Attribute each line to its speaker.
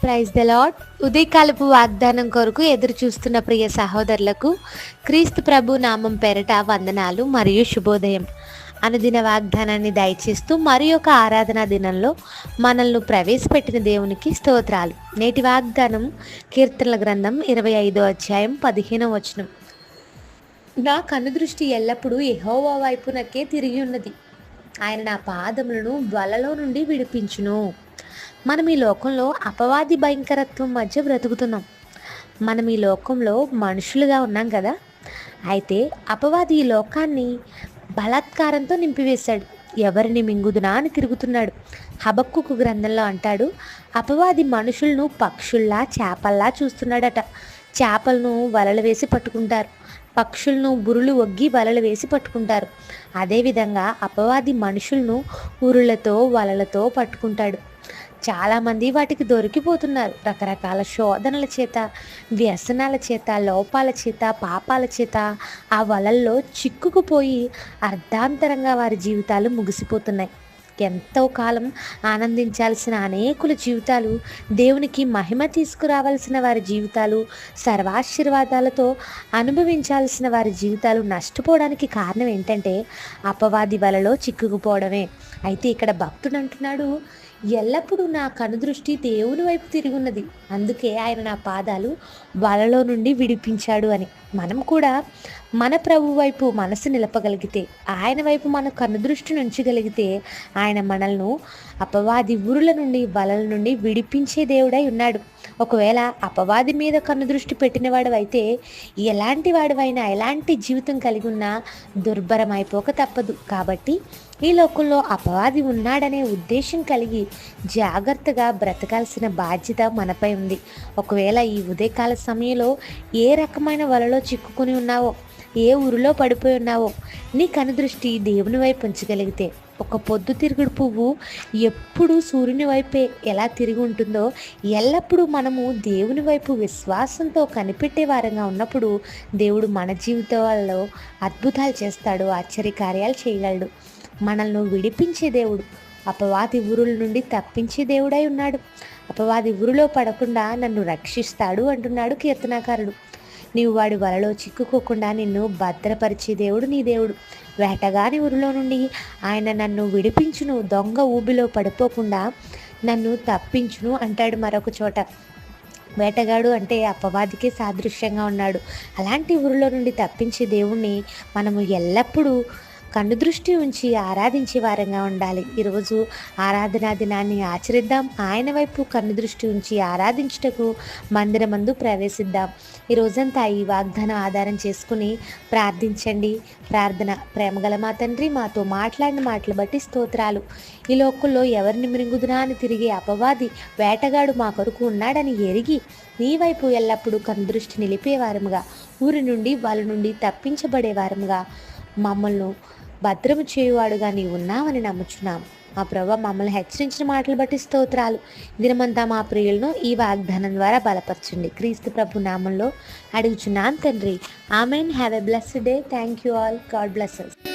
Speaker 1: Praise the lord. ఉదయకాలపు వాగ్దానం కొరకు ఎదురు చూస్తున్న ప్రియ సహోదరులకు క్రీస్తు ప్రభు నామం పేరట వందనాలు మరియు శుభోదయం. అనుదిన వాగ్దానాన్ని దయచేస్తూ మరి ఒక ఆరాధనా దినంలో మనల్ని ప్రవేశపెట్టిన దేవునికి స్తోత్రాలు. నేటి వాగ్దానం కీర్తనల గ్రంథం 25వ అధ్యాయం 15వ వచనం. నా కనుదృష్టి ఎల్లప్పుడూ యెహోవా వైపునకే తిరిగి ఉన్నది. ఆయన నా పాదములను వలలో నుండి విడిపించును. మనం ఈ లోకంలో అపవాది భయంకరత్వం మధ్య బ్రతుకుతున్నాం. మనం ఈ లోకంలో మనుషులుగా ఉన్నాం కదా. అయితే అపవాది ఈ లోకాన్ని బలాత్కారంతో నింపివేశాడు. ఎవరిని మింగుదునా అని తిరుగుతున్నాడు. హబక్కుకు గ్రంథంలో అంటాడు, అపవాది మనుషులను పక్షుల్లా చేపల్లా చూస్తున్నాడట. చేపలను వలలు వేసి పట్టుకుంటారు, పక్షులను బురులు ఒగ్గి వలలు వేసి పట్టుకుంటారు. అదేవిధంగా అపవాది మనుషులను ఉరులతో వలలతో పట్టుకుంటాడు. చాలామంది వాటికి దొరికిపోతున్నారు. రకరకాల శోధనల చేత, వ్యసనాల చేత, లోపాల చేత, పాపాల చేత ఆ వలల్లో చిక్కుకుపోయి అర్ధాంతరంగా వారి జీవితాలు ముగిసిపోతున్నాయి. ఎంతో కాలం ఆనందించాల్సిన అనేకుల జీవితాలు, దేవునికి మహిమ తీసుకురావాల్సిన వారి జీవితాలు, సర్వాశీర్వాదాలతో అనుభవించాల్సిన వారి జీవితాలు నష్టపోవడానికి కారణం ఏంటంటే అపవాది వలలో చిక్కుకుపోవడమే. అయితే ఇక్కడ భక్తుడు అంటున్నాడు, ఎల్లప్పుడూ నా కనుదృష్టి దేవుని వైపు తిరిగి ఉన్నది, అందుకే ఆయన నా పాదాలు వలలో నుండి విడిపించాడు అని. మనం కూడా మన ప్రభు వైపు మనసు నిలపగలిగితే, ఆయన వైపు మన కనుదృష్టిని ఉంచగలిగితే ఆయన మనల్ని అపవాది ఊరుల నుండి వలల నుండి విడిపించే దేవుడై ఉన్నాడు. ఒకవేళ అపవాది మీద కనుదృష్టి పెట్టినవాడు అయితే ఎలాంటి వాడివైనా, ఎలాంటి జీవితం కలిగి ఉన్నా దుర్భరమైపోక తప్పదు. కాబట్టి ఈ లోకంలో అపవాది ఉన్నాడనే ఉద్దేశం కలిగి జాగ్రత్తగా బ్రతకాల్సిన బాధ్యత మనపై ఉంది. ఒకవేళ ఈ ఉదయకాల సమయంలో ఏ రకమైన వలలో చిక్కుకుని ఉన్నావో, ఏ ఊరిలో పడిపోయి ఉన్నావో, నీ కనుదృష్టి దేవుని వైపు ఉంచగలిగితే, ఒక పొద్దుతిరుగుడు పువ్వు ఎప్పుడు సూర్యుని వైపే ఎలా తిరిగి ఉంటుందో, ఎల్లప్పుడూ మనము దేవుని వైపు విశ్వాసంతో కనిపెట్టే వారంగా ఉన్నప్పుడు దేవుడు మన జీవితాల్లో అద్భుతాలు చేస్తాడు, ఆశ్చర్యకార్యాలు చేయగలడు. మనల్ని విడిపించే దేవుడు, అపవాది ఊరుల నుండి తప్పించే దేవుడై ఉన్నాడు. అపవాది ఊరిలో పడకుండా నన్ను రక్షిస్తాడు అంటున్నాడు కీర్తనాకారుడు. నీవు వాడి వలలో చిక్కుకోకుండా నిన్ను భద్రపరిచే దేవుడు నీ దేవుడు. వేటగాని ఊరిలో నుండి ఆయన నన్ను విడిపించును, దొంగ ఊబిలో పడిపోకుండా నన్ను తప్పించును అంటాడు మరొక చోట. వేటగాడు అంటే అపవాదికే సాదృశ్యంగా ఉన్నాడు. అలాంటి ఊరిలో నుండి తప్పించే దేవుణ్ణి మనము ఎల్లప్పుడూ కనుదృష్టి ఉంచి ఆరాధించే వారంగా ఉండాలి. ఈరోజు ఆరాధనా దినాన్ని ఆచరిద్దాం. ఆయన వైపు కనుదృష్టి ఉంచి ఆరాధించుటకు మందిరమందు ప్రవేశిద్దాం. ఈ రోజంతా ఈ వాగ్దానం ఆధారం చేసుకుని ప్రార్థించండి. ప్రార్థన. ప్రేమగల మా తండ్రి, మాతో మాట్లాడిన మాటలు బట్టి స్తోత్రాలు. ఈ లోకంలో ఎవరిని మిరుగుదునా అని తిరిగే అపవాది వేటగాడు మా కొరకు ఉన్నాడని ఎరిగి నీ వైపు ఎల్లప్పుడూ కనుదృష్టి నిలిపేవారముగా, ఊరి నుండి వాళ్ళ నుండి తప్పించబడేవారముగా, మమ్మల్ని భద్రము చేయువాడుగా నీవు ఉన్నావని నమ్ముచున్నాం. మా ప్రభు మమ్మల్ని హెచ్చరించిన మాటలు బట్టి స్తోత్రాలు. దినమంతా మా ప్రియులను ఈ వాగ్దానం ద్వారా బలపరచండి. క్రీస్తు ప్రభు నామంలో అడుగుచున్నాను తండ్రి. Amen. Have a blessed day. Thank you all. God bless us.